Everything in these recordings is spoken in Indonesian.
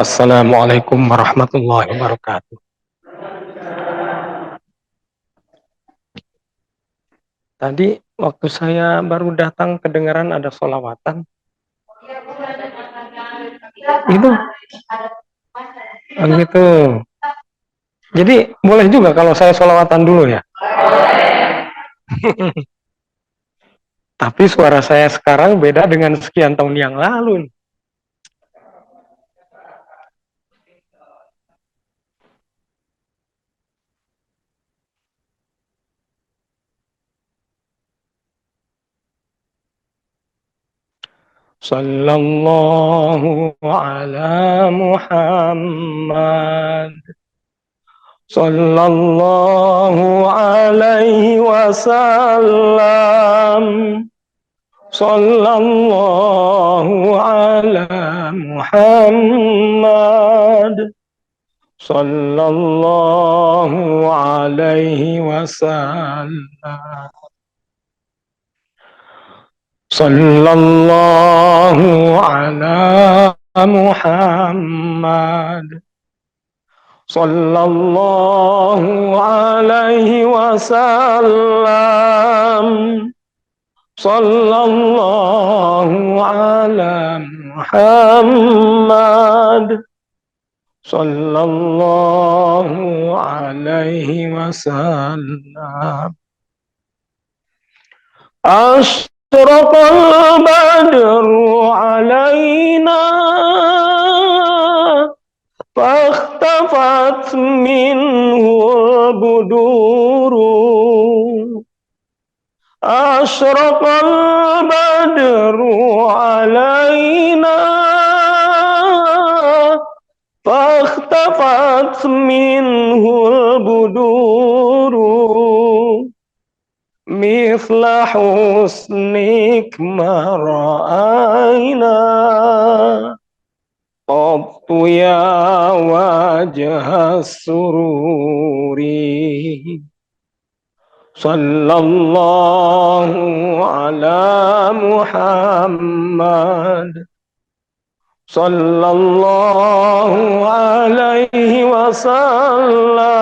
Assalamualaikum warahmatullahi wabarakatuh. Tadi waktu saya baru datang kedengaran ada sholawatan. Itu, gitu. Jadi boleh juga kalau saya sholawatan dulu ya. Tapi suara saya sekarang beda dengan sekian tahun yang lalu. Sallallahu ala Muhammad. Sallallahu alaihi wasallam. Sallallahu ala Muhammad. Sallallahu alaihi wasallam. Sallallahu ala Muhammad. Sallallahu alaihi wasallam. Sallallahu ala Muhammad. Sallallahu alaihi wasallam. Asyraqal badru alaina fakhtafat minhu buduru. Asyraqal badru alaina fakhtafat minhu buduru. Mithla husnik ma ra'ayna qattu ya wajha sururi. Sallallahu ala Muhammad. Sallallahu alaihi wasallam.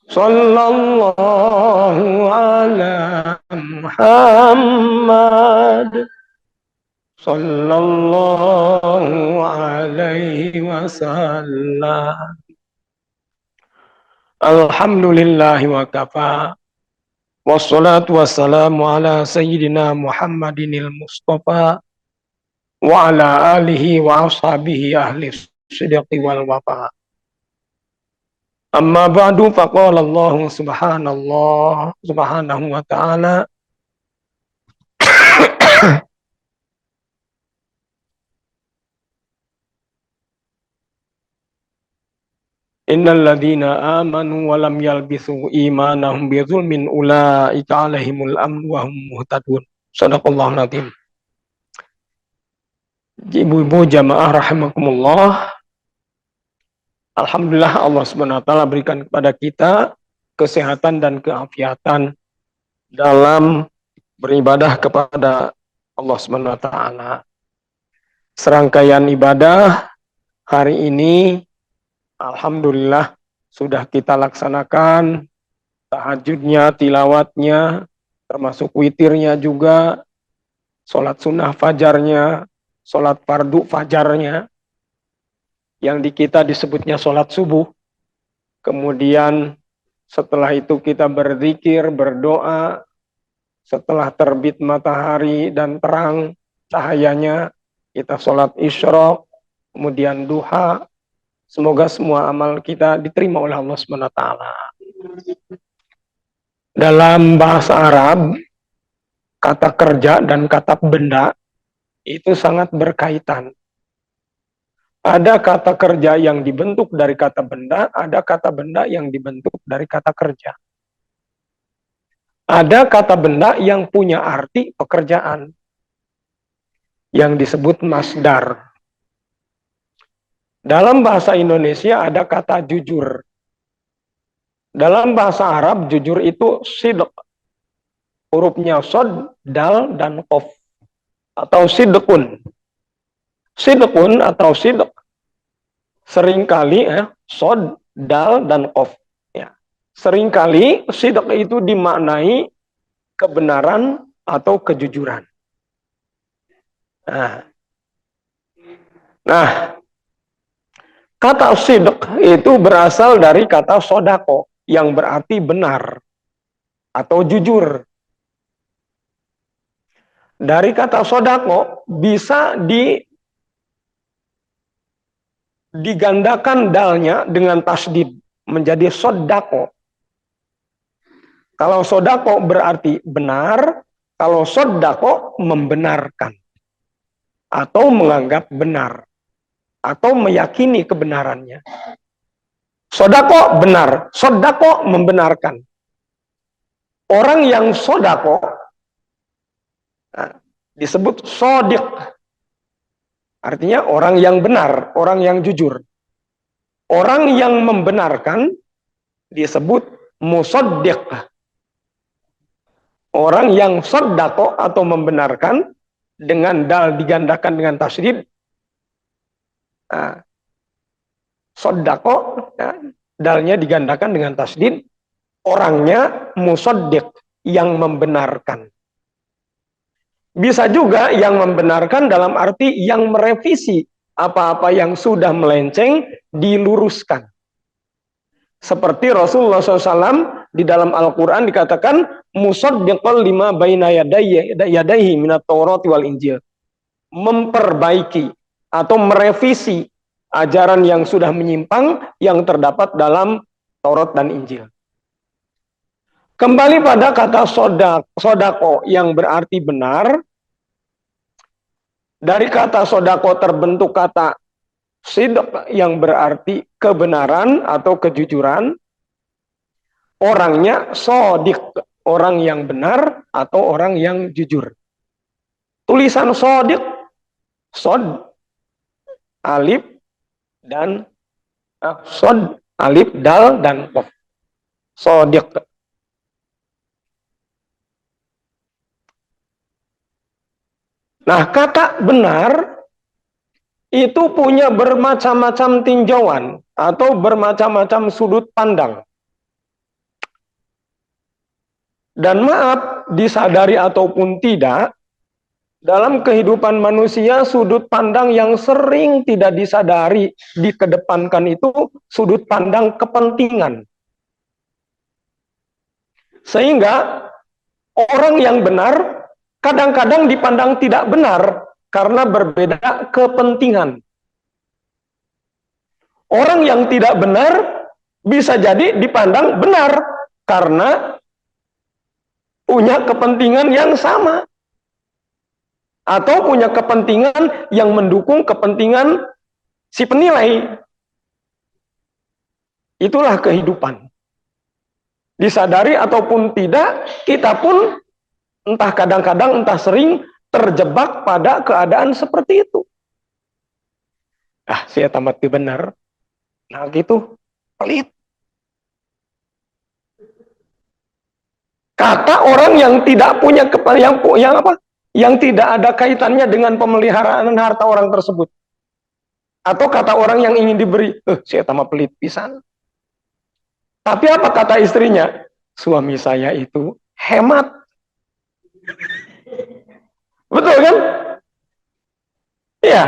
Sallallahu ala Muhammad. Sallallahu alaihi wasallam. Alhamdulillahi wa kafa. Wassalatu wassalamu ala sayyidina Muhammadinil Mustafa wa ala alihi wa ashabihi ahli sidqi wal wafa. Amma ba'du, faqala Allah subhanahu wa ta'ala Innal ladzina amanu wa lam yalbisu imanahum bidzulmin ulaika alaihimul amnu wa hum muhtadun. Shadaqallahul azim. Ibu-ibu jamaah rahimakumullah. Alhamdulillah Allah Subhanahu wa taala berikan kepada kita kesehatan dan keafiatan dalam beribadah kepada Allah Subhanahu wa taala. Serangkaian ibadah hari ini alhamdulillah sudah kita laksanakan, tahajudnya, tilawatnya, termasuk witirnya juga, sholat sunnah fajarnya, sholat fardu fajarnya, yang di kita disebutnya sholat subuh. Kemudian setelah itu kita berzikir, berdoa, setelah terbit matahari dan terang cahayanya, kita sholat isyraq, kemudian duha. Semoga semua amal kita diterima oleh Allah SWT. Dalam bahasa Arab, kata kerja dan kata benda itu sangat berkaitan. Ada kata kerja yang dibentuk dari kata benda, ada kata benda yang dibentuk dari kata kerja. Ada kata benda yang punya arti pekerjaan, yang disebut masdar. Dalam bahasa Indonesia ada kata jujur. Dalam bahasa Arab, jujur itu sidq. Hurufnya sod, dal, dan qaf. Atau sidqun. Sidqun atau sidq seringkali sod, dal, dan qaf. Ya. Seringkali sidq itu dimaknai kebenaran atau kejujuran. Nah, kata sidq itu berasal dari kata sodako yang berarti benar atau jujur. Dari kata sodako bisa digandakan dalnya dengan tasdid menjadi sodako. Kalau sodako berarti benar, kalau sodako membenarkan atau menganggap benar atau meyakini kebenarannya. Sodako benar, sodako membenarkan. Orang yang sodako disebut sodik. Artinya orang yang benar, orang yang jujur. Orang yang membenarkan disebut musoddiq. Orang yang sodako atau membenarkan dengan dal digandakan dengan tasydid. Sodako, dalnya digandakan dengan tasydid. Orangnya musoddiq, yang membenarkan. Bisa juga yang membenarkan dalam arti yang merevisi apa-apa yang sudah melenceng diluruskan. Seperti Rasulullah SAW di dalam Al-Quran dikatakan musaddiqal lima baina yadayhi minat Taurat wal Injil. Memperbaiki atau merevisi ajaran yang sudah menyimpang yang terdapat dalam Taurat dan Injil. Kembali pada kata sodako yang berarti benar. Dari kata sodako terbentuk kata sidq yang berarti kebenaran atau kejujuran. Orangnya sodik, orang yang benar atau orang yang jujur. Tulisan sodik, sod, alif, dan sod, alif, dal, dan qaf. Sodik. Nah, kata benar itu punya bermacam-macam tinjauan atau bermacam-macam sudut pandang. Dan maaf, disadari ataupun tidak, dalam kehidupan manusia sudut pandang yang sering tidak disadari dikedepankan itu sudut pandang kepentingan. Sehingga orang yang benar kadang-kadang dipandang tidak benar karena berbeda kepentingan. Orang yang tidak benar bisa jadi dipandang benar karena punya kepentingan yang sama. Atau punya kepentingan yang mendukung kepentingan si penilai. Itulah kehidupan. Disadari ataupun tidak, kita pun entah kadang-kadang, entah sering terjebak pada keadaan seperti itu. Saya tamat benar. Nah gitu, pelit. Kata orang yang tidak punya yang tidak ada kaitannya dengan pemeliharaan harta orang tersebut. Atau kata orang yang ingin diberi, saya tamat pelit pisan. Tapi apa kata istrinya? Suami saya itu hemat. Betul kan? Iya.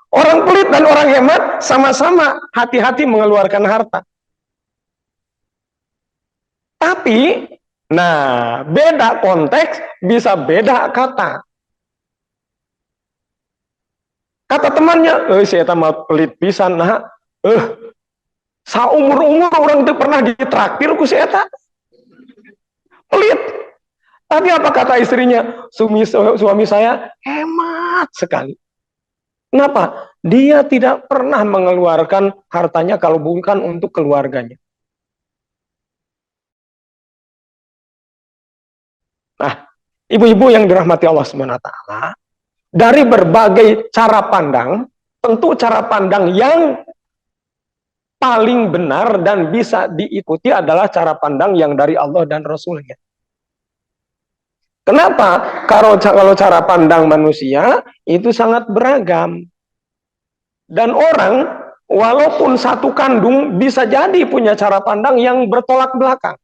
Orang pelit dan orang hemat sama-sama hati-hati mengeluarkan harta. Tapi, beda konteks bisa beda kata. Kata temannya, saya tamat pelit pisan, saumur-umur orang itu pernah ditraktir ku saya tak pelit. Tapi apa kata istrinya? Suami saya hemat sekali. Kenapa? Dia tidak pernah mengeluarkan hartanya kalau bukan untuk keluarganya. Nah, ibu-ibu yang dirahmati Allah SWT, dari berbagai cara pandang, tentu cara pandang yang paling benar dan bisa diikuti adalah cara pandang yang dari Allah dan Rasulnya. Kenapa? Kalau cara pandang manusia itu sangat beragam. Dan orang walaupun satu kandung bisa jadi punya cara pandang yang bertolak belakang.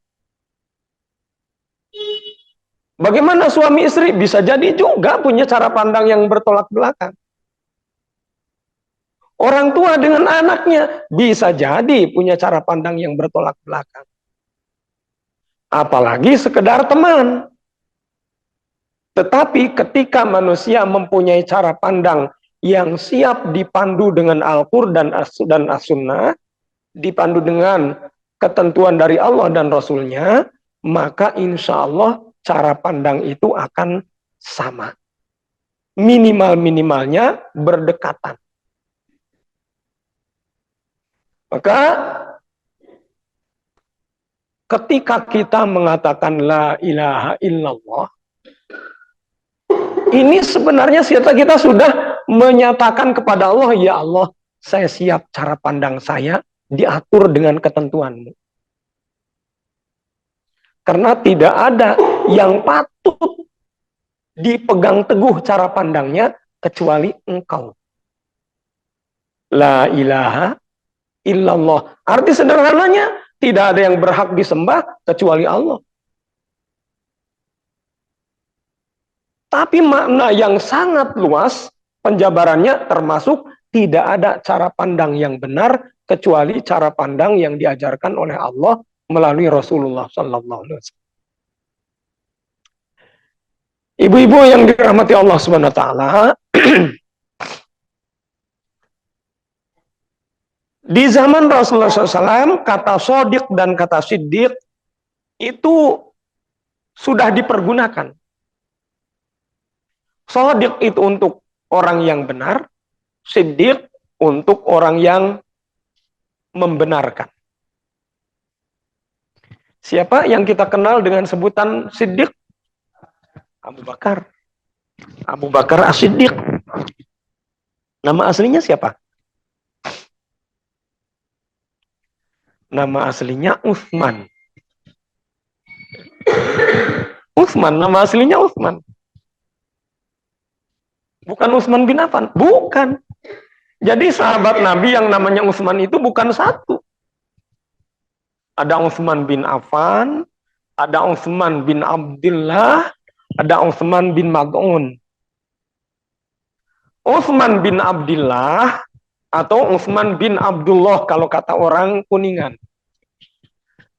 Bagaimana suami istri bisa jadi juga punya cara pandang yang bertolak belakang. Orang tua dengan anaknya bisa jadi punya cara pandang yang bertolak belakang. Apalagi sekedar teman. Tetapi ketika manusia mempunyai cara pandang yang siap dipandu dengan Al-Quran dan As-Sunnah, dipandu dengan ketentuan dari Allah dan Rasulnya, maka insya Allah cara pandang itu akan sama. Minimal-minimalnya berdekatan. Maka ketika kita mengatakan la ilaha illallah, ini sebenarnya kita sudah menyatakan kepada Allah, ya Allah, saya siap cara pandang saya diatur dengan ketentuanmu. Karena tidak ada yang patut dipegang teguh cara pandangnya kecuali engkau. La ilaha illallah. Arti sederhananya, tidak ada yang berhak disembah kecuali Allah. Tapi makna yang sangat luas, penjabarannya termasuk tidak ada cara pandang yang benar kecuali cara pandang yang diajarkan oleh Allah melalui Rasulullah Sallallahu Alaihi Wasallam. Ibu-ibu yang dirahmati Allah Subhanahu Wa Taala, di zaman Rasulullah SAW, kata sodik dan kata siddiq itu sudah dipergunakan. Sodik itu untuk orang yang benar, siddiq untuk orang yang membenarkan. Siapa yang kita kenal dengan sebutan siddiq? Abu Bakar. Abu Bakar As-Siddiq. Nama aslinya siapa? Nama aslinya Utsman. Utsman, nama aslinya Utsman. Bukan Utsman bin Affan, bukan. Jadi sahabat Nabi yang namanya Utsman itu bukan satu. Ada Utsman bin Affan, ada Utsman bin Abdullah, ada Utsman bin Maz'un. Utsman bin Abdullah atau Utsman bin Abdullah kalau kata orang Kuningan.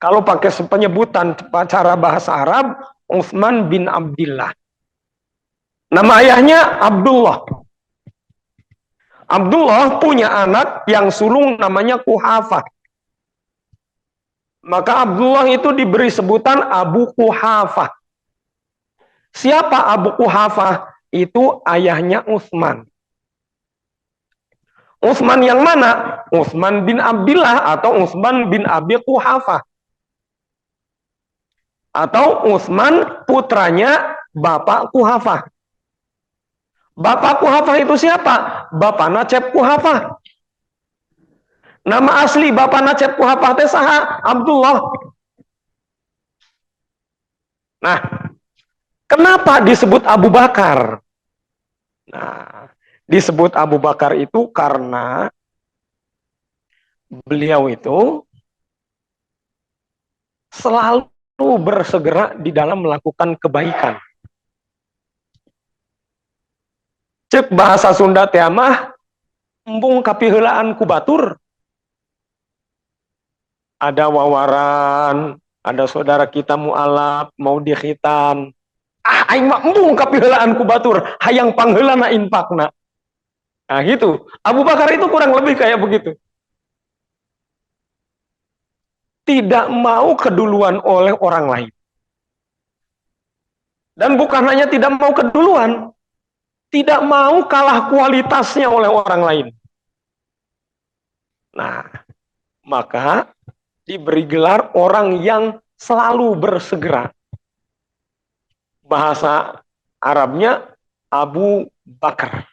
Kalau pakai penyebutan cara bahasa Arab, Utsman bin Abdullah. Nama ayahnya Abdullah. Abdullah punya anak yang sulung namanya Kuhafah. Maka Abdullah itu diberi sebutan Abu Kuhafah. Siapa Abu Kuhafah? Itu ayahnya Utsman. Utsman yang mana? Utsman bin Abdullah atau Utsman bin Abi Kuhafah. Atau Utsman putranya Bapak Kuhafah. Bapak Kuhafah itu siapa? Bapak Nacep Kuhafah. Nama asli Bapak Nacep Kuhafah teh saha? Abdullah. Nah, kenapa disebut Abu Bakar? Nah, disebut Abu Bakar itu karena beliau itu selalu bersegera di dalam melakukan kebaikan. Cek bahasa Sunda teh mah embung kapiheulaan ku batur. Ada wawaran, ada saudara kita mualaf mau dikhitan. Aing mah embung kapiheulaan ku batur, hayang pangheulana infakna. Nah gitu. Abu Bakar itu kurang lebih kayak begitu. Tidak mau keduluan oleh orang lain. Dan bukan hanya tidak mau keduluan, tidak mau kalah kualitasnya oleh orang lain. Nah, maka diberi gelar orang yang selalu bersegera. Bahasa Arabnya Abu Bakar.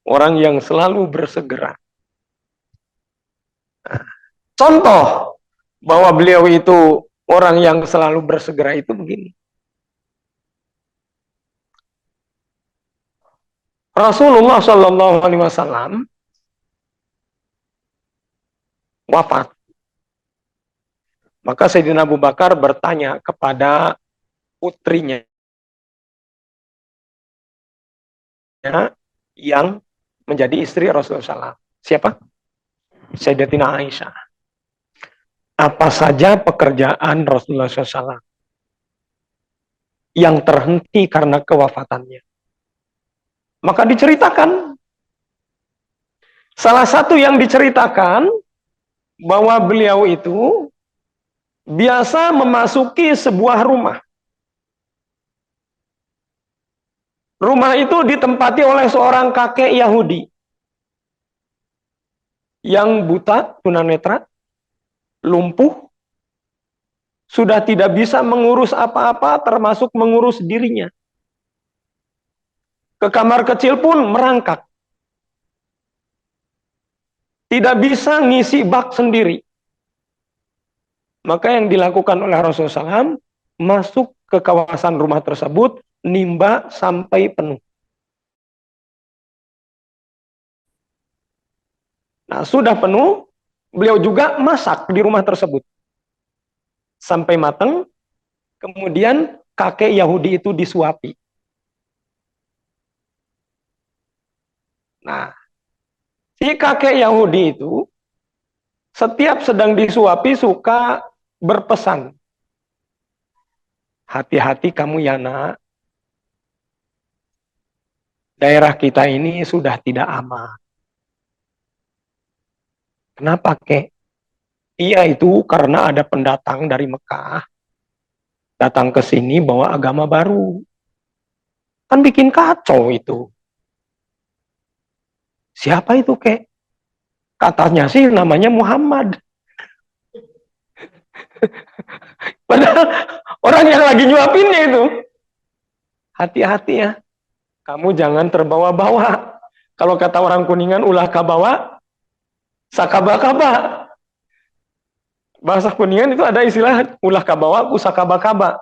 Orang yang selalu bersegera. Nah, contoh bahwa beliau itu orang yang selalu bersegera itu begini. Rasulullah Shallallahu Alaihi Wasallam wafat. Maka Sayyidina Abu Bakar bertanya kepada putrinya yang menjadi istri Rasulullah SAW. Siapa? Sayyidatina Aisyah. Apa saja pekerjaan Rasulullah SAW yang terhenti karena kewafatannya? Maka diceritakan. Salah satu yang diceritakan bahwa beliau itu biasa memasuki sebuah rumah. Rumah itu ditempati oleh seorang kakek Yahudi yang buta, tunanetra, lumpuh, sudah tidak bisa mengurus apa-apa termasuk mengurus dirinya. Ke kamar kecil pun merangkak. Tidak bisa ngisi bak sendiri. Maka yang dilakukan oleh Rasulullah SAW, masuk ke kawasan rumah tersebut, nimba sampai penuh. Nah, sudah penuh, beliau juga masak di rumah tersebut. Sampai matang, kemudian kakek Yahudi itu disuapi. Nah, si kakek Yahudi itu setiap sedang disuapi suka berpesan. Hati-hati kamu ya nak. Daerah kita ini sudah tidak aman. Kenapa kek? Iya itu karena ada pendatang dari Mekah. Datang ke sini bawa agama baru. Kan bikin kacau itu. Siapa itu kek? Katanya sih namanya Muhammad. Padahal orang yang lagi nyuapinnya itu. Hati-hati ya. Kamu jangan terbawa-bawa. Kalau kata orang Kuningan, ulah kabawa, sakaba-kaba. Bahasa Kuningan itu ada istilah ulah kabawa, usakaba-kaba.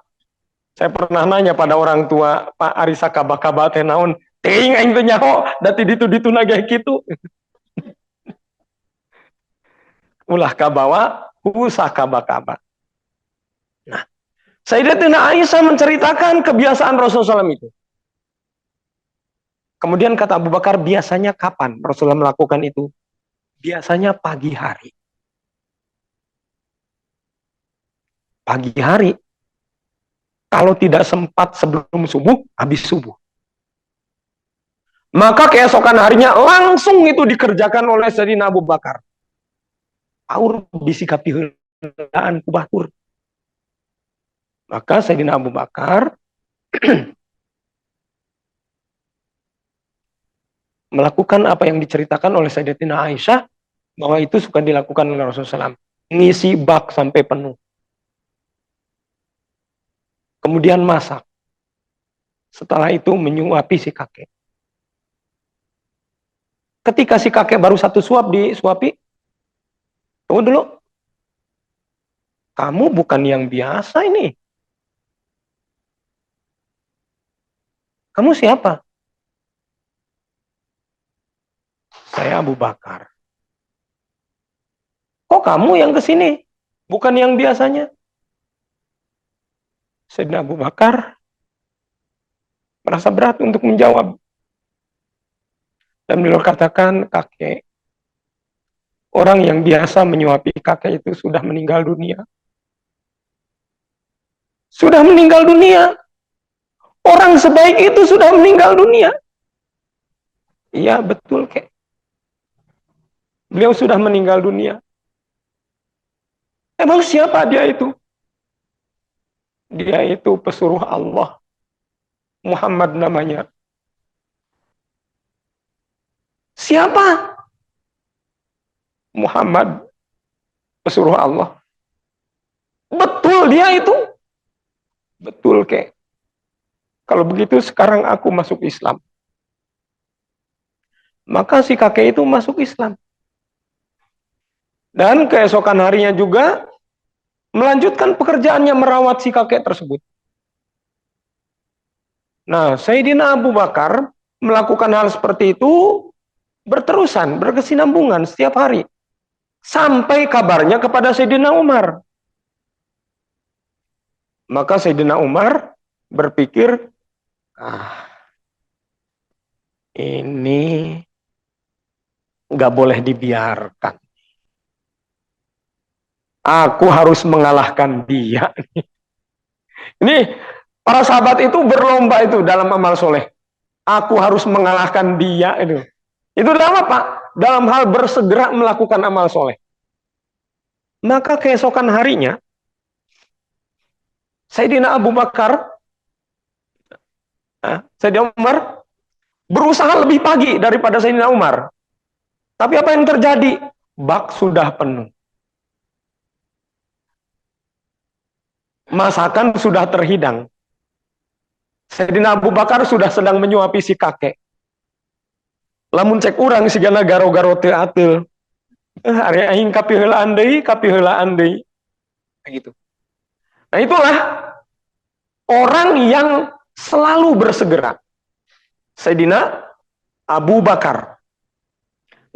Saya pernah nanya pada orang tua, Pak Ari sakaba-kaba teh naon? Ting aing teh nyaho, dati ditu-ditu nage kitu. Ulah kabawa, usakaba-kaba. Nah, Sayyidatina Aisyah menceritakan kebiasaan Rasulullah SAW itu. Kemudian kata Abu Bakar, biasanya kapan Rasulullah melakukan itu? Biasanya pagi hari. Pagi hari. Kalau tidak sempat sebelum subuh, habis subuh. Maka keesokan harinya langsung itu dikerjakan oleh Sayyidina Abu Bakar. Aur bisikapi heulaan ku batur. Maka Sayyidina Abu Bakar melakukan apa yang diceritakan oleh Sayyidatina Aisyah, bahwa itu suka dilakukan oleh Rasulullah SAW. Ngisi bak sampai penuh. Kemudian masak. Setelah itu menyuapi si kakek. Ketika si kakek baru satu suap disuapi, tunggu dulu. Kamu bukan yang biasa ini. Kamu siapa? Saya Abu Bakar. Kok kamu yang kesini? Bukan yang biasanya. Sayyidina Abu Bakar merasa berat untuk menjawab. Dan beliau katakan, kakek, orang yang biasa menyuapi kakek itu sudah meninggal dunia. Sudah meninggal dunia. Orang sebaik itu sudah meninggal dunia. Iya, betul, kek. Beliau sudah meninggal dunia. Emang siapa dia itu? Dia itu pesuruh Allah. Muhammad namanya. Siapa? Muhammad, pesuruh Allah. Betul dia itu. Betul, kek. Kalau begitu sekarang aku masuk Islam. Maka si kakek itu masuk Islam. Dan keesokan harinya juga melanjutkan pekerjaannya merawat si kakek tersebut. Nah, Sayyidina Abu Bakar melakukan hal seperti itu berterusan, berkesinambungan setiap hari. Sampai kabarnya kepada Sayyidina Umar. Maka Sayyidina Umar berpikir, ini nggak boleh dibiarkan. Aku harus mengalahkan dia. Ini para sahabat itu berlomba itu dalam amal soleh. Aku harus mengalahkan dia itu. Itu dalam apa? Dalam hal bersegera melakukan amal soleh. Maka keesokan harinya, Sayyidina Abu Bakar, Sayyidina Umar berusaha lebih pagi daripada Sayyidina Umar. Tapi apa yang terjadi? Bak sudah penuh. Masakan sudah terhidang. Sayyidina Abu Bakar sudah sedang menyuapi si kakek. Lamun cek urang sigana garo-garo teu ateul. Ari aing kapiheulaan deui. Gitu. Nah, itulah orang yang selalu bersegera. Sayyidina Abu Bakar.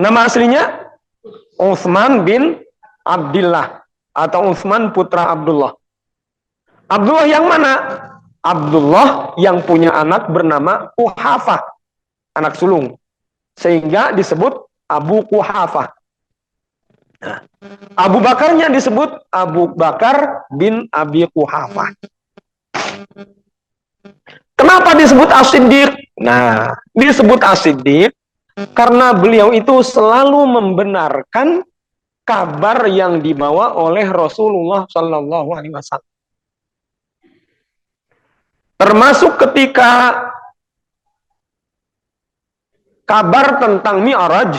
Nama aslinya Utsman bin Abdillah atau Utsman putra Abdullah. Abdullah yang mana? Abdullah yang punya anak bernama Quhafah, anak sulung. Sehingga disebut Abu Quhafah. Nah, Abu Bakarnya disebut Abu Bakar bin Abi Quhafah. Kenapa disebut As-Siddiq? Nah, disebut As-Siddiq karena beliau itu selalu membenarkan kabar yang dibawa oleh Rasulullah Shallallahu Alaihi Wasallam. Termasuk ketika kabar tentang Mi'raj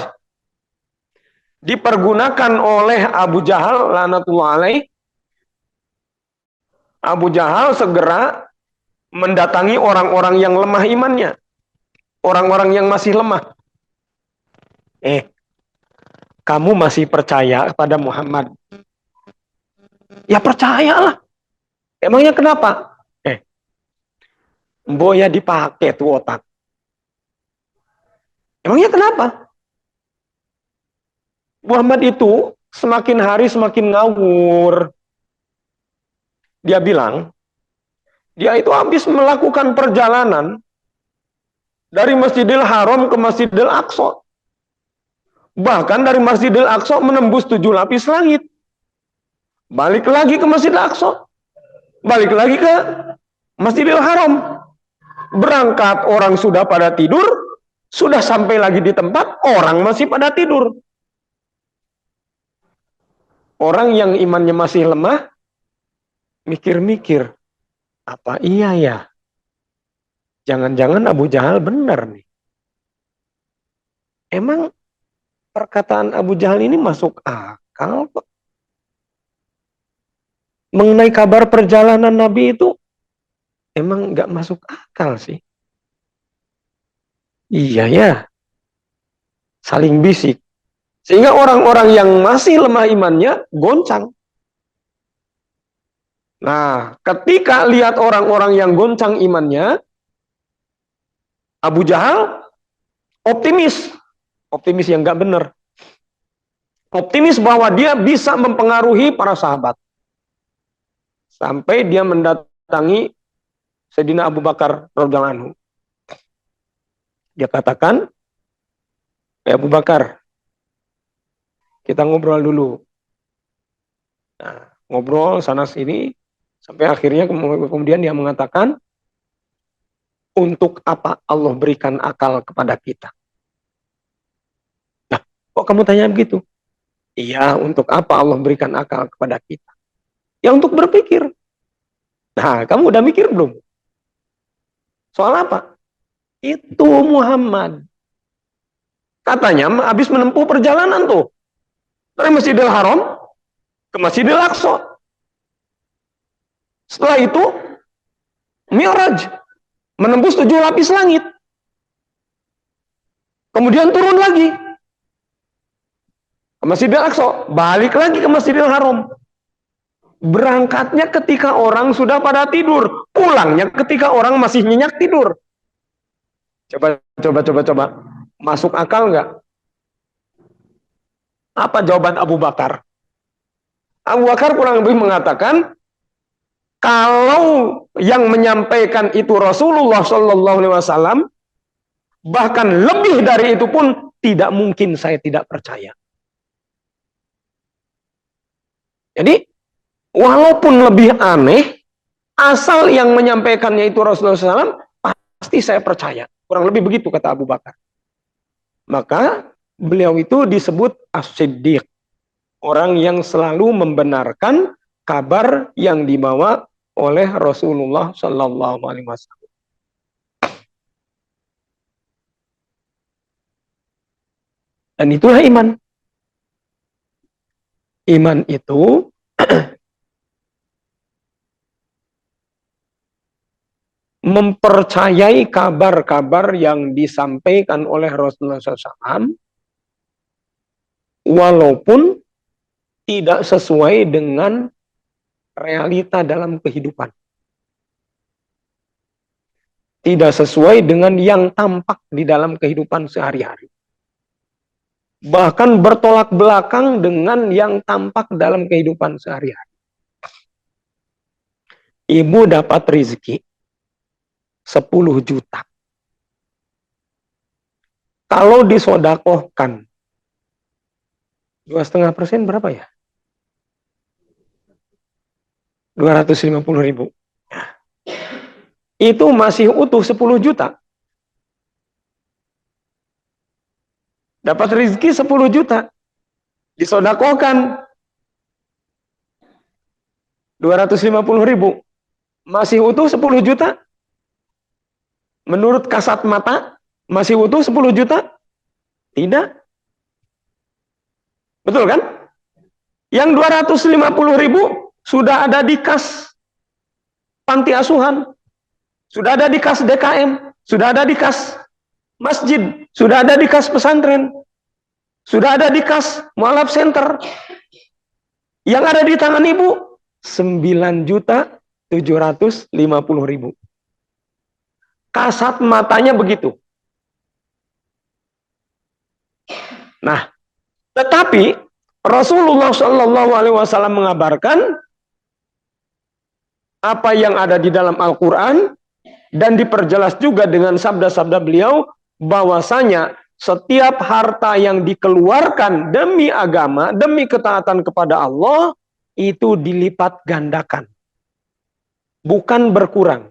dipergunakan oleh Abu Jahal laknatullah alaih. Abu Jahal segera mendatangi orang-orang yang lemah imannya, orang-orang yang masih lemah. Kamu masih percaya kepada Muhammad? Ya percayalah. Emangnya kenapa? Boya dipakai tuh otak. Emangnya kenapa? Muhammad itu semakin hari semakin ngawur. Dia bilang, dia itu habis melakukan perjalanan dari Masjidil Haram ke Masjidil Aqsa. Bahkan dari Masjidil Aqsa menembus 7 lapis langit. Balik lagi ke Masjidil Aqsa. Balik lagi ke Masjidil Haram. Berangkat orang sudah pada tidur, sudah sampai lagi di tempat, orang masih pada tidur. Orang yang imannya masih lemah, mikir-mikir, apa iya ya? Jangan-jangan Abu Jahal benar nih. Emang perkataan Abu Jahal ini masuk akal, Pak? Mengenai kabar perjalanan Nabi itu, emang nggak masuk akal sih. Iya ya, saling bisik. Sehingga orang-orang yang masih lemah imannya goncang. Nah, ketika lihat orang-orang yang goncang imannya, Abu Jahal optimis. Optimis yang nggak benar. Optimis bahwa dia bisa mempengaruhi para sahabat. Sampai dia mendatangi Sayyidina Abu Bakar radhiyallahu anhu. Dia katakan, Abu Bakar, kita ngobrol dulu. Nah, ngobrol sana sini, sampai akhirnya kemudian dia mengatakan, untuk apa Allah berikan akal kepada kita? Nah, kok kamu tanya begitu? Iya, untuk apa Allah berikan akal kepada kita? Ya untuk berpikir. Nah, kamu udah mikir belum? Soal apa? Itu Muhammad. Katanya habis menempuh perjalanan tuh. Dari Masjidil Haram ke Masjidil Aqsa. Setelah itu, Mi'raj. Menembus 7 lapis langit. Kemudian turun lagi. Ke Masjidil Aqsa. Balik lagi ke Masjidil Haram. Berangkatnya ketika orang sudah pada tidur. Pulangnya ketika orang masih nyenyak tidur. Coba. Masuk akal nggak? Apa jawaban Abu Bakar? Abu Bakar kurang lebih mengatakan, kalau yang menyampaikan itu Rasulullah Shallallahu Alaihi Wasallam, bahkan lebih dari itu pun tidak mungkin saya tidak percaya. Jadi, walaupun lebih aneh, asal yang menyampaikannya itu Rasulullah SAW, pasti saya percaya. Kurang lebih begitu kata Abu Bakar. Maka beliau itu disebut As-Siddiq, orang yang selalu membenarkan kabar yang dibawa oleh Rasulullah Sallallahu Alaihi Wasallam. Dan itulah iman. Iman itu mempercayai kabar-kabar yang disampaikan oleh Rasulullah SAW, walaupun tidak sesuai dengan realita dalam kehidupan. Tidak sesuai dengan yang tampak di dalam kehidupan sehari-hari. Bahkan bertolak belakang dengan yang tampak dalam kehidupan sehari-hari. Ibu dapat rezeki 10 juta. Kalau disodakohkan 2,5% berapa ya? 250.000. Itu masih utuh 10 juta. Dapat rezeki 10 juta. Disodakohkan 250.000. Masih utuh 10 juta? Menurut kasat mata, masih utuh 10 juta? Tidak. Betul kan? Yang 250.000 sudah ada di kas panti asuhan, sudah ada di kas DKM, sudah ada di kas masjid, sudah ada di kas pesantren, sudah ada di kas mualaf center. Yang ada di tangan ibu 9.750.000. Kasat matanya begitu. Nah, tetapi Rasulullah Shallallahu Alaihi Wasallam mengabarkan apa yang ada di dalam Al-Quran dan diperjelas juga dengan sabda-sabda beliau bahwasanya setiap harta yang dikeluarkan demi agama, demi ketaatan kepada Allah, itu dilipat gandakan. Bukan berkurang.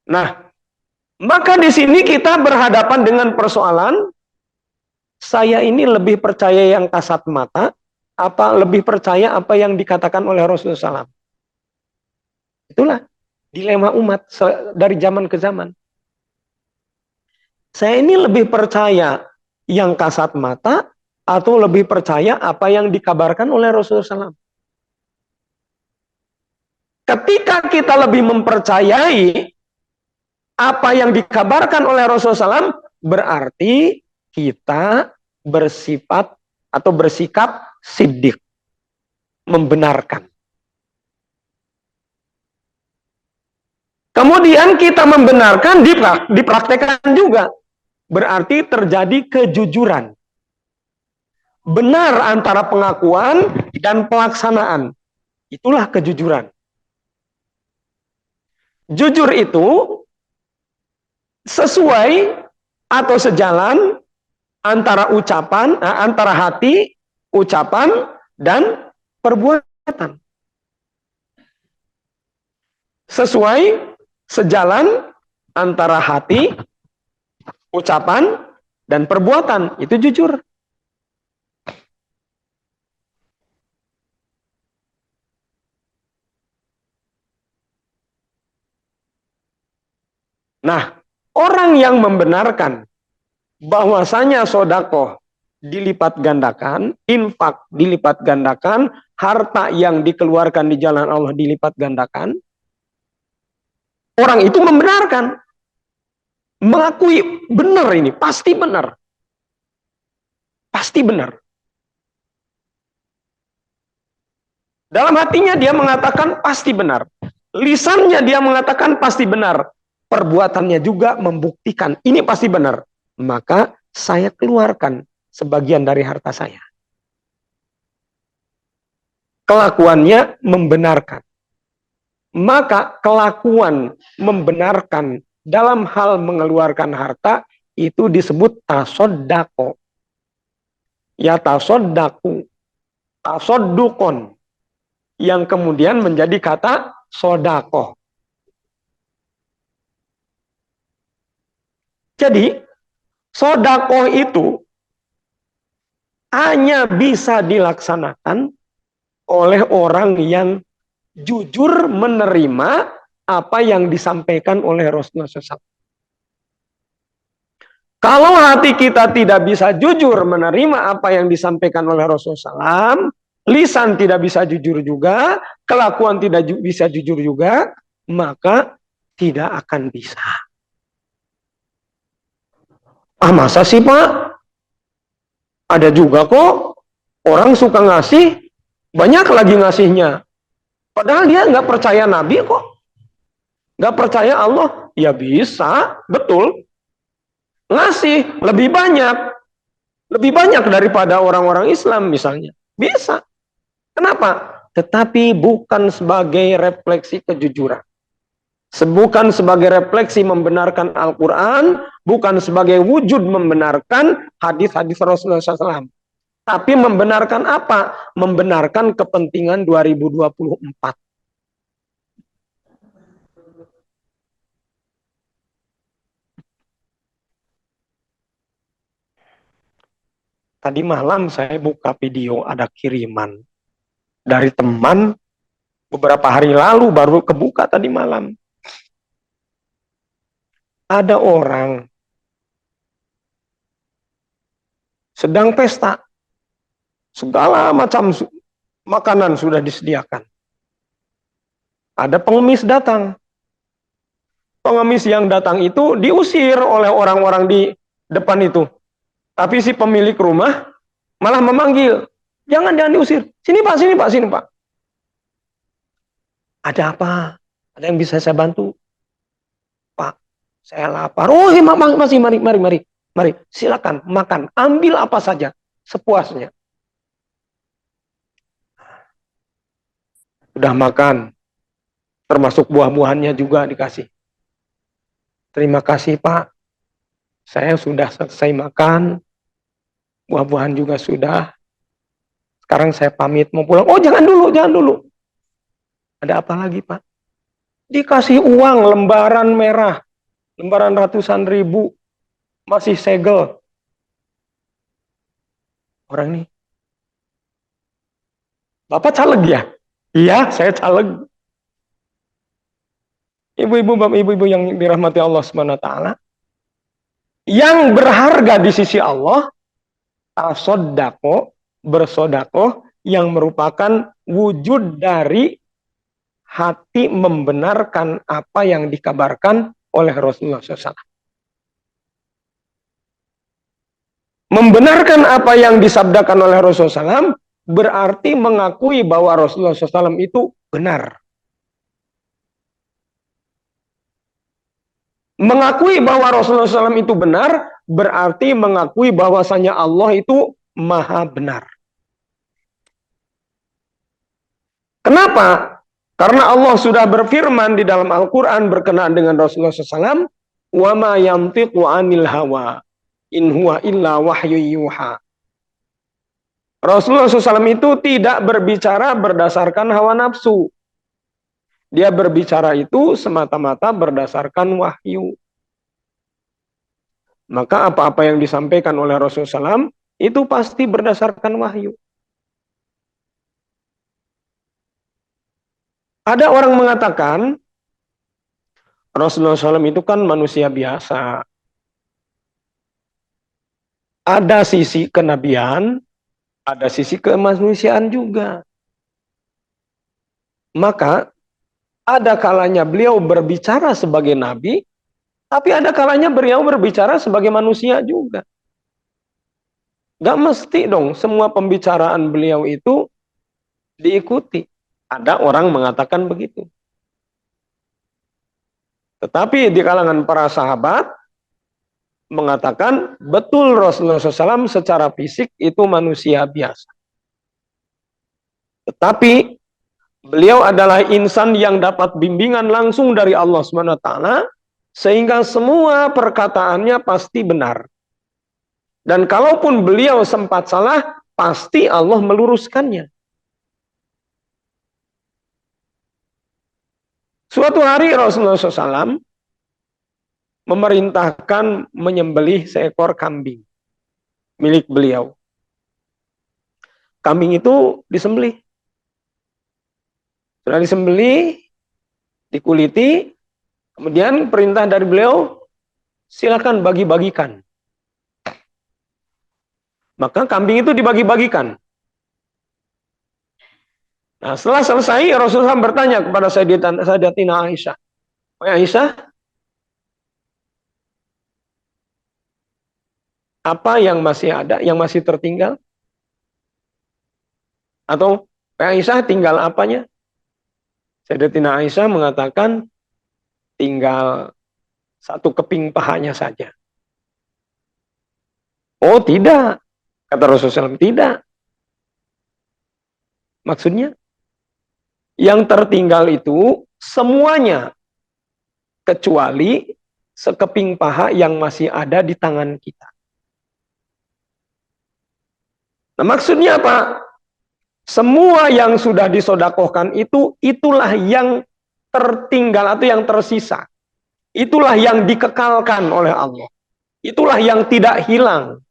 Nah, maka di sini kita berhadapan dengan persoalan, saya ini lebih percaya yang kasat mata, apa lebih percaya apa yang dikatakan oleh Rasulullah SAW? Itulah dilema umat dari zaman ke zaman. Saya ini lebih percaya yang kasat mata atau lebih percaya apa yang dikabarkan oleh Rasulullah SAW? Ketika kita lebih mempercayai apa yang dikabarkan oleh Rasulullah SAW, berarti kita bersifat atau bersikap siddiq, membenarkan. Kemudian kita membenarkan, dipraktekkan juga. Berarti terjadi kejujuran. Benar antara pengakuan dan pelaksanaan. Itulah kejujuran. Jujur itu sesuai atau sejalan antara ucapan, antara hati, ucapan, dan perbuatan. Sesuai, sejalan antara hati, ucapan, dan perbuatan. Itu jujur. Nah, orang yang membenarkan bahwasanya sodakoh dilipat gandakan, infak dilipat gandakan, harta yang dikeluarkan di jalan Allah dilipat gandakan, orang itu membenarkan, mengakui benar ini, pasti benar. Pasti benar. Dalam hatinya dia mengatakan pasti benar. Lisannya dia mengatakan pasti benar. Perbuatannya juga membuktikan ini pasti benar. Maka saya keluarkan sebagian dari harta saya. Kelakuannya membenarkan. Maka kelakuan membenarkan dalam hal mengeluarkan harta itu disebut tasoddaqo. Ya tasoddaku, tasoddukon. Yang kemudian menjadi kata sodako. Jadi, sodako itu hanya bisa dilaksanakan oleh orang yang jujur menerima apa yang disampaikan oleh Rasulullah SAW. Kalau hati kita tidak bisa jujur menerima apa yang disampaikan oleh Rasulullah SAW, lisan tidak bisa jujur juga, kelakuan tidak bisa jujur juga, maka tidak akan bisa. Ah, masa sih Pak? Ada juga kok orang suka ngasih, banyak lagi ngasihnya. Padahal dia nggak percaya Nabi kok. Nggak percaya Allah. Ya bisa, betul. Ngasih lebih banyak. Lebih banyak daripada orang-orang Islam misalnya. Bisa. Kenapa? Tetapi bukan sebagai refleksi kejujuran. Bukan sebagai refleksi membenarkan Al-Quran. Bukan sebagai wujud membenarkan hadis-hadis Rasulullah SAW. Tapi membenarkan apa? Membenarkan kepentingan 2024. Tadi malam saya buka video, ada kiriman dari teman beberapa hari lalu, baru kebuka tadi malam. Ada orang sedang pesta, segala macam makanan sudah disediakan. Ada pengemis datang. Pengemis yang datang itu diusir oleh orang-orang di depan itu. Tapi si pemilik rumah malah memanggil. Jangan diusir. Sini Pak, sini Pak, sini Pak. Ada apa? Ada yang bisa saya bantu? Pak, saya lapar. Oh, masih, mari, silakan makan. Ambil apa saja, sepuasnya. Udah makan, termasuk buah-buahannya juga dikasih. Terima kasih Pak, saya sudah selesai makan, buah-buahan juga sudah. Sekarang saya pamit mau pulang. Oh jangan dulu. Ada apa lagi Pak? Dikasih uang lembaran merah, lembaran ratusan ribu, masih segel. Orang ini, Bapak caleg ya? Iya, saya caleg. Ibu-ibu, bapak ibu-ibu yang dirahmati Allah SWT, yang berharga di sisi Allah, tasoddaqo, bersodakoh, yang merupakan wujud dari hati membenarkan apa yang dikabarkan oleh Rasulullah SAW. Membenarkan apa yang disabdakan oleh Rasulullah SAW berarti mengakui bahwa Rasulullah SAW itu benar. Mengakui bahwa Rasulullah SAW itu benar berarti mengakui bahwasanya Allah itu maha benar. Kenapa? Karena Allah sudah berfirman di dalam Al-Quran berkenaan dengan Rasulullah SAW, wa ma yantiqu anil hawa in huwa illa wahyu yuha. Rasulullah SAW itu tidak berbicara berdasarkan hawa nafsu. Dia berbicara itu semata-mata berdasarkan wahyu. Maka apa-apa yang disampaikan oleh Rasulullah SAW itu pasti berdasarkan wahyu. Ada orang mengatakan Rasulullah SAW itu kan manusia biasa. Ada sisi kenabian, ada sisi kemanusiaan juga. Maka ada kalanya beliau berbicara sebagai nabi, tapi ada kalanya beliau berbicara sebagai manusia juga. Gak mesti dong semua pembicaraan beliau itu diikuti. Ada orang mengatakan begitu. Tetapi di kalangan para sahabat mengatakan betul Rasulullah SAW secara fisik itu manusia biasa. Tetapi beliau adalah insan yang dapat bimbingan langsung dari Allah SWT, sehingga semua perkataannya pasti benar. Dan kalaupun beliau sempat salah, pasti Allah meluruskannya. Suatu hari Rasulullah SAW memerintahkan menyembelih seekor kambing milik beliau. Kambing itu disembelih. Sudah disembelih, dikuliti, kemudian perintah dari beliau, silakan bagi-bagikan. Maka kambing itu dibagi-bagikan. Nah, setelah selesai, Rasulullah bertanya kepada Sayyidatina Aisyah. Aisyah, apa yang masih ada, yang masih tertinggal? Atau Aisyah tinggal apanya? Sayyidatina Aisyah mengatakan tinggal satu keping pahanya saja. Oh tidak, kata Rasulullah SAW, tidak. Maksudnya, yang tertinggal itu semuanya kecuali sekeping paha yang masih ada di tangan kita. Nah, maksudnya apa? Semua yang sudah disodakohkan itu, itulah yang tertinggal atau yang tersisa. Itulah yang dikekalkan oleh Allah. Itulah yang tidak hilang.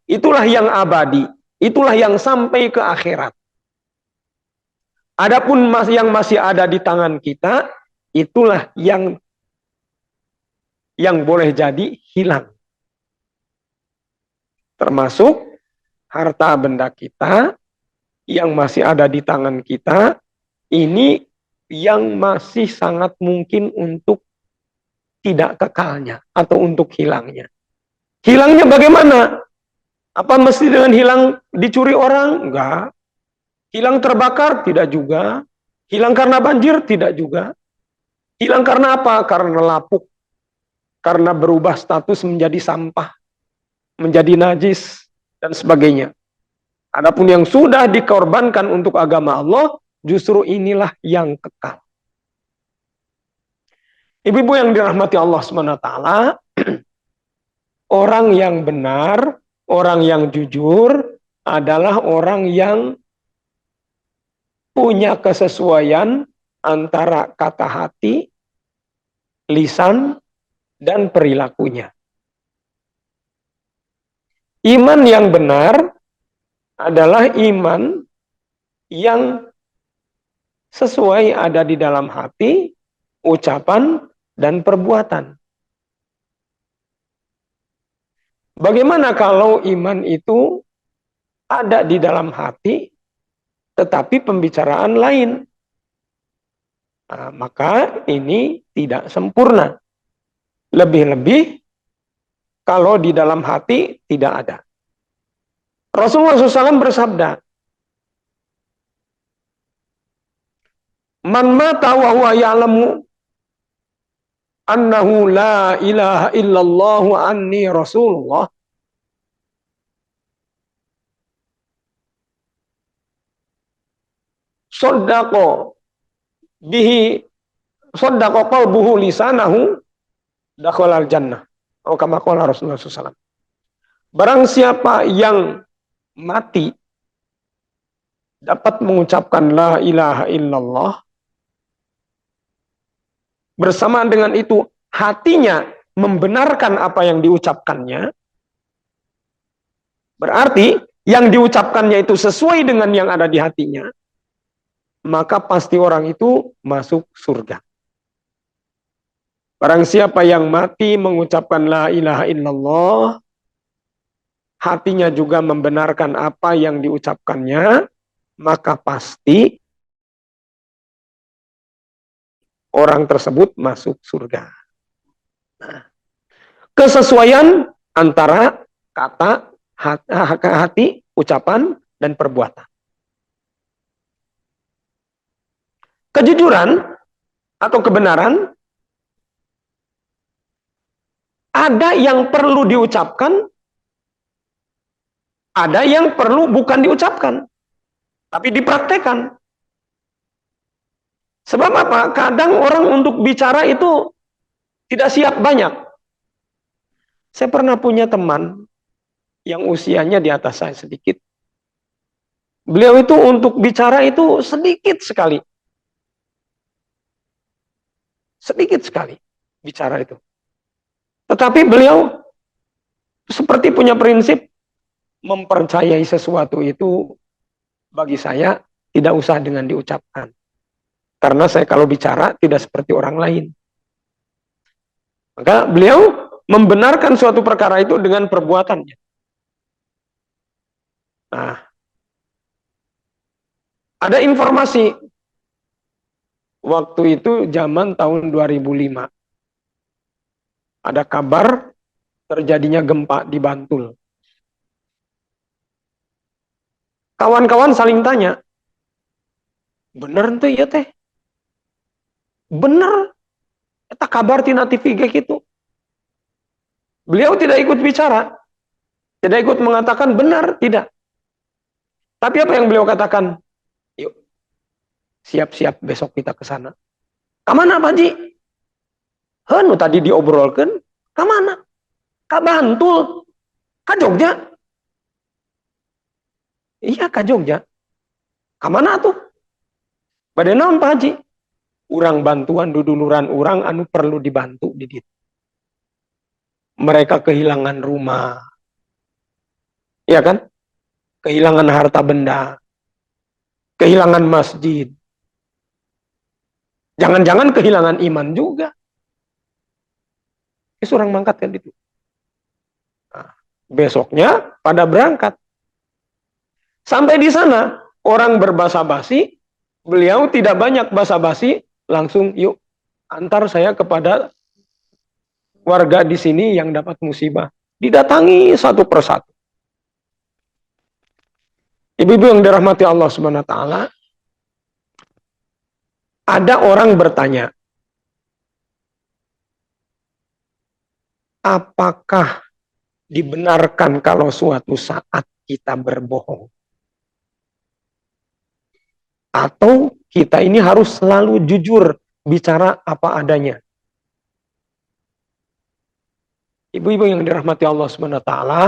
Itulah yang abadi. Itulah yang sampai ke akhirat. Adapun yang masih ada di tangan kita, itulah yang boleh jadi hilang. Termasuk harta benda kita yang masih ada di tangan kita, ini yang masih sangat mungkin untuk tidak kekalnya atau untuk hilangnya. Hilangnya bagaimana? Apa mesti dengan hilang dicuri orang? Enggak. Hilang terbakar? Tidak juga. Hilang karena banjir? Tidak juga. Hilang karena apa? Karena lapuk. Karena berubah status menjadi sampah. Menjadi najis. Dan sebagainya. Adapun yang sudah dikorbankan untuk agama Allah, justru inilah yang kekal. Ibu-ibu yang dirahmati Allah SWT, orang yang benar, orang yang jujur, adalah orang yang punya kesesuaian antara kata hati, lisan, dan perilakunya. Iman yang benar adalah iman yang sesuai ada di dalam hati, ucapan, dan perbuatan. Bagaimana kalau iman itu ada di dalam hati, tetapi pembicaraan lain? Nah, maka ini tidak sempurna. Lebih-lebih kalau di dalam hati tidak ada. Rasulullah SAW bersabda, "Man mata wa huwa ya'lamu annahu la ilaha illallah wa anni Rasulullah, saddaqa bihi, saddaqa qalbuhu lisanahu, dakhalal jannah." Atau kama qala Rasulullah SAW. Barang siapa yang mati dapat mengucapkan la ilaha illallah, bersamaan dengan itu hatinya membenarkan apa yang diucapkannya, berarti yang diucapkannya itu sesuai dengan yang ada di hatinya, maka pasti orang itu masuk surga. Barang siapa yang mati mengucapkan la ilaha illallah, hatinya juga membenarkan apa yang diucapkannya, maka pasti orang tersebut masuk surga. Nah, kesesuaian antara kata, hati, ucapan, dan perbuatan. Kejujuran atau kebenaran Ada yang perlu diucapkan, ada yang perlu bukan diucapkan, tapi dipraktekkan. Sebab apa? Kadang orang untuk bicara itu tidak siap banyak. Saya pernah punya teman yang usianya di atas saya sedikit. Beliau itu untuk bicara itu sedikit sekali. Sedikit sekali bicara itu. Tetapi beliau seperti punya prinsip, mempercayai sesuatu itu bagi saya tidak usah dengan diucapkan. Karena saya kalau bicara tidak seperti orang lain. Maka beliau membenarkan suatu perkara itu dengan perbuatannya. Nah, ada informasi waktu itu zaman tahun 2005. Ada kabar terjadinya gempa di Bantul. Kawan-kawan saling tanya, bener tuh ya teh? Bener, eta kabar tina TV kayak gitu. Beliau tidak ikut bicara, tidak ikut mengatakan benar, tidak. Tapi apa yang beliau katakan? Yuk, siap-siap besok kita ke sana. Kamana Pak Haji? Hanu tadi diobrolkan, kamana? Ka Bantul, ka Jogja. Iya ka Jogja. Kamana tuh? Pada naon Pak Haji? Urang bantuan duduluran urang anu perlu dibantu di ditu. Mereka kehilangan rumah. Ya kan? Kehilangan harta benda. Kehilangan masjid. Jangan-jangan kehilangan iman juga. Orang mangkat kan itu. Nah, besoknya pada berangkat. Sampai di sana, orang berbahasa basi, beliau tidak banyak basa-basi, langsung yuk antar saya kepada warga di sini yang dapat musibah. Didatangi satu persatu. Ibu-ibu yang dirahmati Allah Subhanahu wa taala, ada orang bertanya, apakah dibenarkan kalau suatu saat kita berbohong? Atau kita ini harus selalu jujur bicara apa adanya? Ibu-ibu yang dirahmati Allah Subhanahu wa taala,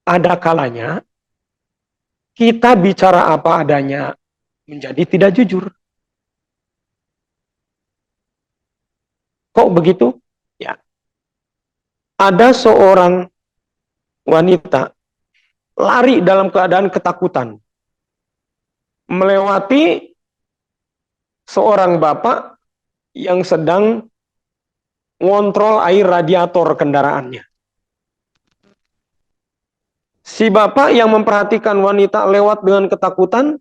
ada kalanya kita bicara apa adanya menjadi tidak jujur. Kok begitu? Ya. Ada seorang wanita lari dalam keadaan ketakutan melewati seorang bapak yang sedang ngontrol air radiator kendaraannya. Si bapak yang memperhatikan wanita lewat dengan ketakutan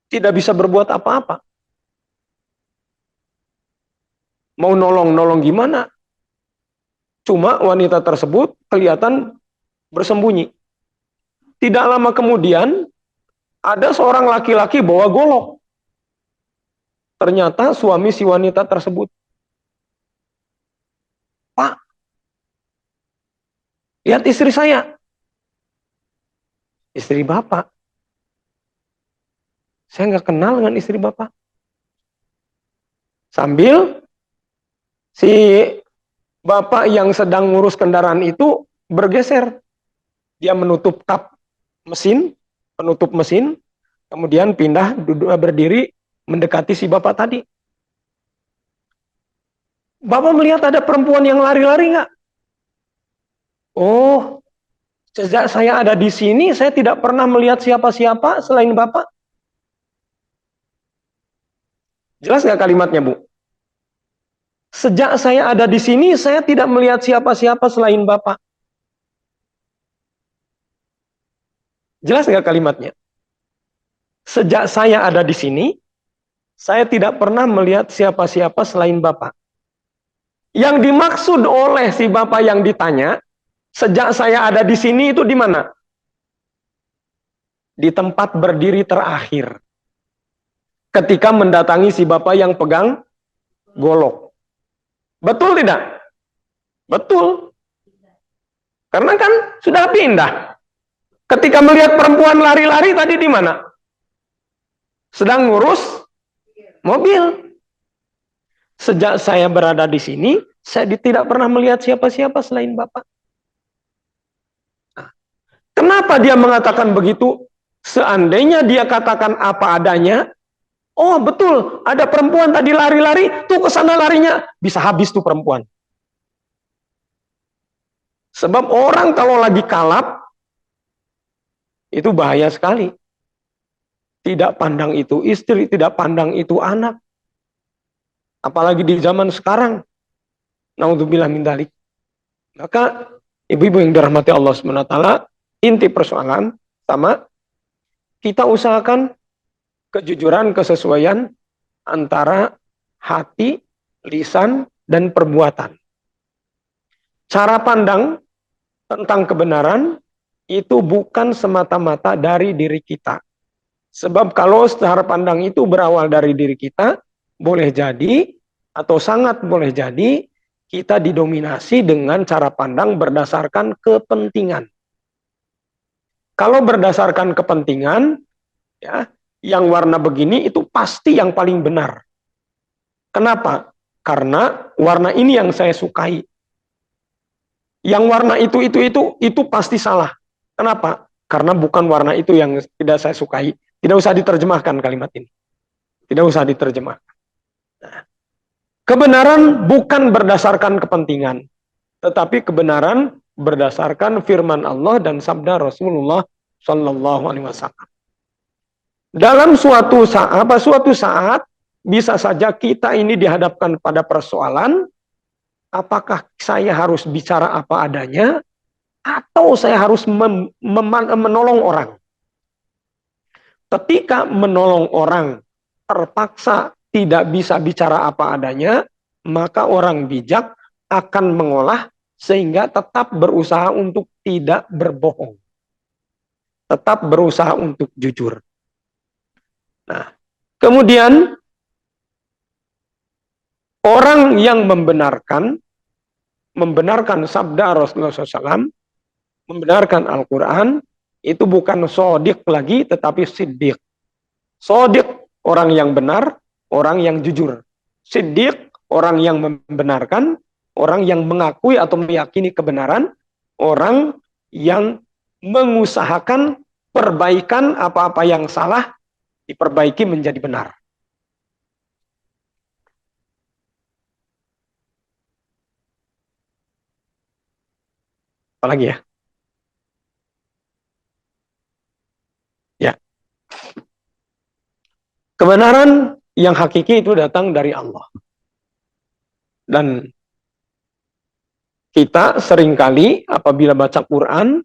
tidak bisa berbuat apa-apa. Mau nolong-nolong gimana? Cuma wanita tersebut kelihatan bersembunyi. Tidak lama kemudian ada seorang laki-laki bawa golok. Ternyata suami si wanita tersebut. Pak, lihat istri saya. Istri bapak. Saya nggak kenal dengan istri bapak. Sambil si bapak yang sedang ngurus kendaraan itu bergeser. Dia menutup kap mesin, penutup mesin, kemudian pindah duduk berdiri mendekati si bapak tadi. Bapak melihat ada perempuan yang lari-lari nggak? Oh, sejak saya ada di sini, saya tidak pernah melihat siapa-siapa selain bapak. Jelas nggak kalimatnya, Bu? Sejak saya ada di sini, saya tidak melihat siapa-siapa selain bapak. Jelas nggak kalimatnya? Sejak saya ada di sini, saya tidak pernah melihat siapa-siapa selain bapak. Yang dimaksud oleh si bapak yang ditanya, sejak saya ada di sini itu di mana? Di tempat berdiri terakhir. Ketika mendatangi si bapak yang pegang golok. Betul tidak? Betul. Karena kan sudah pindah. Ketika melihat perempuan lari-lari tadi di mana? Sedang ngurus mobil. Sejak saya berada di sini, saya tidak pernah melihat siapa-siapa selain Bapak. Kenapa dia mengatakan begitu? Seandainya dia katakan apa adanya, oh betul, ada perempuan tadi lari-lari, tuh ke sana larinya, bisa habis tuh perempuan. Sebab orang kalau lagi kalap, itu bahaya sekali. Tidak pandang itu istri, tidak pandang itu anak. Apalagi di zaman sekarang. Naudzubillah min dzalik. Maka ibu-ibu yang dirahmati Allah SWT, inti persoalan sama kita usahakan kejujuran, kesesuaian antara hati, lisan, dan perbuatan. Cara pandang tentang kebenaran itu bukan semata-mata dari diri kita. Sebab kalau cara pandang itu berawal dari diri kita, boleh jadi atau sangat boleh jadi kita didominasi dengan cara pandang berdasarkan kepentingan. Kalau berdasarkan kepentingan, ya, yang warna begini itu pasti yang paling benar. Kenapa? Karena warna ini yang saya sukai. Yang warna itu pasti salah. Kenapa? Karena bukan warna itu yang tidak saya sukai. Tidak usah diterjemahkan kalimat ini. Tidak usah diterjemahkan. Nah, kebenaran bukan berdasarkan kepentingan, tetapi kebenaran berdasarkan firman Allah dan sabda Rasulullah Shallallahu Alaihi Wasallam. Dalam suatu saat bisa saja kita ini dihadapkan pada persoalan, apakah saya harus bicara apa adanya atau saya harus menolong orang. Ketika menolong orang terpaksa tidak bisa bicara apa adanya, maka orang bijak akan mengolah sehingga tetap berusaha untuk tidak berbohong. Tetap berusaha untuk jujur. Nah, kemudian orang yang membenarkan sabda Rasulullah SAW, membenarkan Al-Quran, itu bukan sodik lagi, tetapi siddiq. Sodik, orang yang benar, orang yang jujur. Siddiq, orang yang membenarkan, orang yang mengakui atau meyakini kebenaran, orang yang mengusahakan perbaikan apa-apa yang salah, diperbaiki menjadi benar. Apalagi ya? Ya. Kebenaran yang hakiki itu datang dari Allah. Dan kita seringkali apabila baca Quran,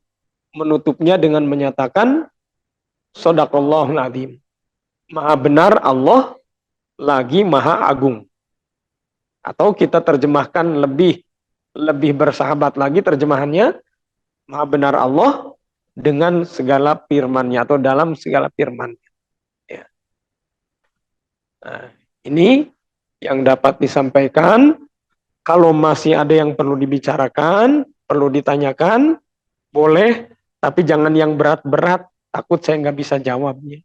menutupnya dengan menyatakan, Shadaqallahul Adzim. Maha benar Allah, lagi maha agung. Atau kita terjemahkan lebih bersahabat lagi terjemahannya, maha benar Allah dengan segala firman-Nya atau dalam segala firman. Ya. Nah, ini yang dapat disampaikan. Kalau masih ada yang perlu dibicarakan, perlu ditanyakan, boleh, tapi jangan yang berat-berat, takut saya nggak bisa jawabnya.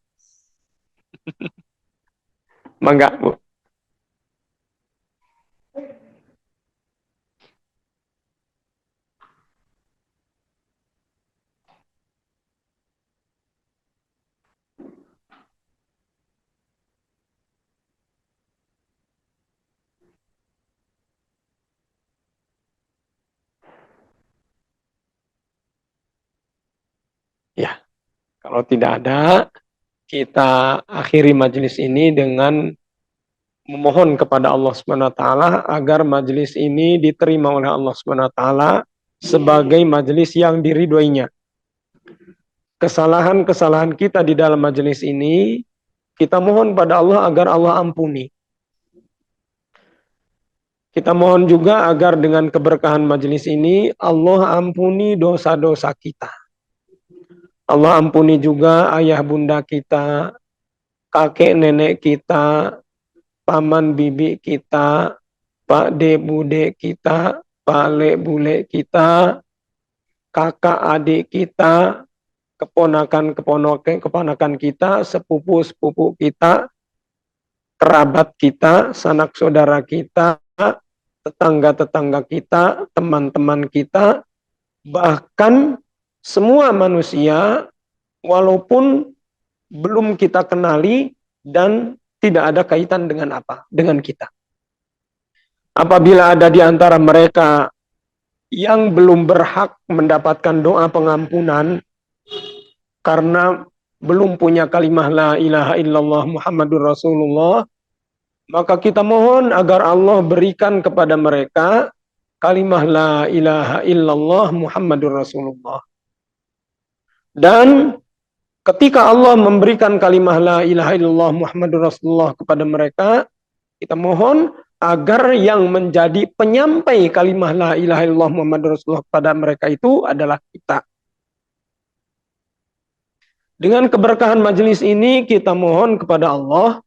Mangga, Bu. Ya, kalau tidak ada, kita akhiri majelis ini dengan memohon kepada Allah SWT agar majelis ini diterima oleh Allah SWT sebagai majelis yang diridhoinya. Kesalahan-kesalahan kita di dalam majelis ini, kita mohon pada Allah agar Allah ampuni. Kita mohon juga agar dengan keberkahan majelis ini, Allah ampuni dosa-dosa kita. Allah ampuni juga ayah bunda kita, kakek nenek kita, paman bibi kita, pak de bude kita, pak bule kita, kakak adik kita, keponakan kita, sepupu kita, kerabat kita, sanak saudara kita, tetangga-tetangga kita, teman-teman kita, bahkan semua manusia walaupun belum kita kenali dan tidak ada kaitan dengan dengan kita. Apabila ada di antara mereka yang belum berhak mendapatkan doa pengampunan karena belum punya kalimah la ilaha illallah Muhammadur Rasulullah, maka kita mohon agar Allah berikan kepada mereka kalimah la ilaha illallah Muhammadur Rasulullah. Dan ketika Allah memberikan kalimah la ilaha illallah Muhammadur Rasulullah kepada mereka, kita mohon agar yang menjadi penyampai kalimah la ilaha illallah Muhammadur Rasulullah kepada mereka itu adalah kita. Dengan keberkahan majelis ini kita mohon kepada Allah,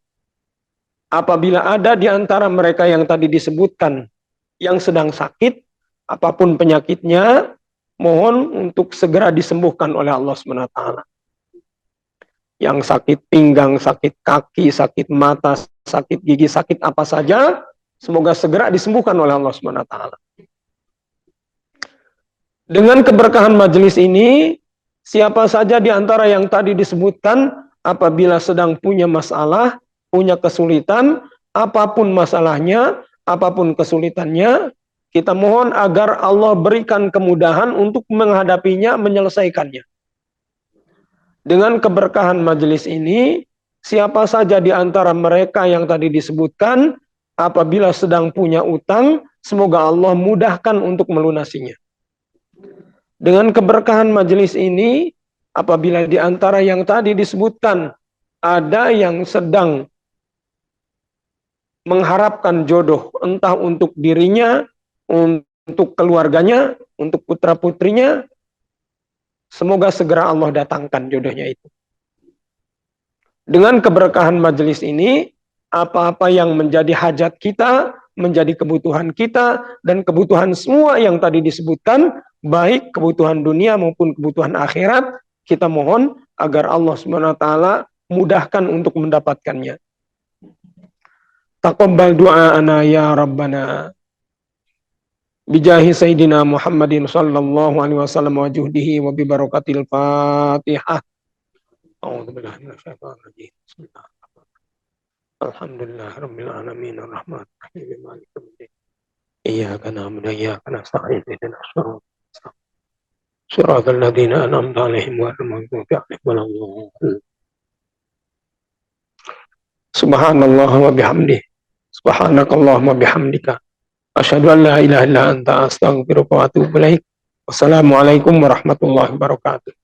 apabila ada di antara mereka yang tadi disebutkan yang sedang sakit, apapun penyakitnya, mohon untuk segera disembuhkan oleh Allah SWT. Yang sakit pinggang, sakit kaki, sakit mata, sakit gigi, sakit apa saja, semoga segera disembuhkan oleh Allah SWT. Dengan keberkahan majelis ini, siapa saja di antara yang tadi disebutkan, apabila sedang punya masalah, punya kesulitan, apapun masalahnya, apapun kesulitannya, kita mohon agar Allah berikan kemudahan untuk menghadapinya, menyelesaikannya. Dengan keberkahan majelis ini, siapa saja di antara mereka yang tadi disebutkan, apabila sedang punya utang, semoga Allah mudahkan untuk melunasinya. Dengan keberkahan majelis ini, apabila di antara yang tadi disebutkan, ada yang sedang mengharapkan jodoh, entah untuk dirinya, untuk keluarganya, untuk putra-putrinya, semoga segera Allah datangkan jodohnya itu. Dengan keberkahan majelis ini, apa-apa yang menjadi hajat kita, menjadi kebutuhan kita, dan kebutuhan semua yang tadi disebutkan, baik kebutuhan dunia maupun kebutuhan akhirat, kita mohon agar Allah SWT mudahkan untuk mendapatkannya. Taqabbal du'aana ya Rabbana. Bijahi Sayyidina Muhammadin sallallahu alaihi wasallam wa juhdihi wa bibarakatil Fatihah. A'udzubillahi minasyaitonir rajim. Alhamdulillah rabbil alamin arrahmanir rahim maliki yaumiddin. Iyyaka na'budu wa iyyaka nasta'in ihdinas siratal ladzina an'amta 'alaihim ghairil maghdubi 'alaihim waladdallin. Subhanallah wa bihamdihi. Subhanakallahumma bihamdika. Asyhadu an la ilaha illa anta astaghfiruka wa atubu ilaik. Wassalamualaikum warahmatullahi wabarakatuh.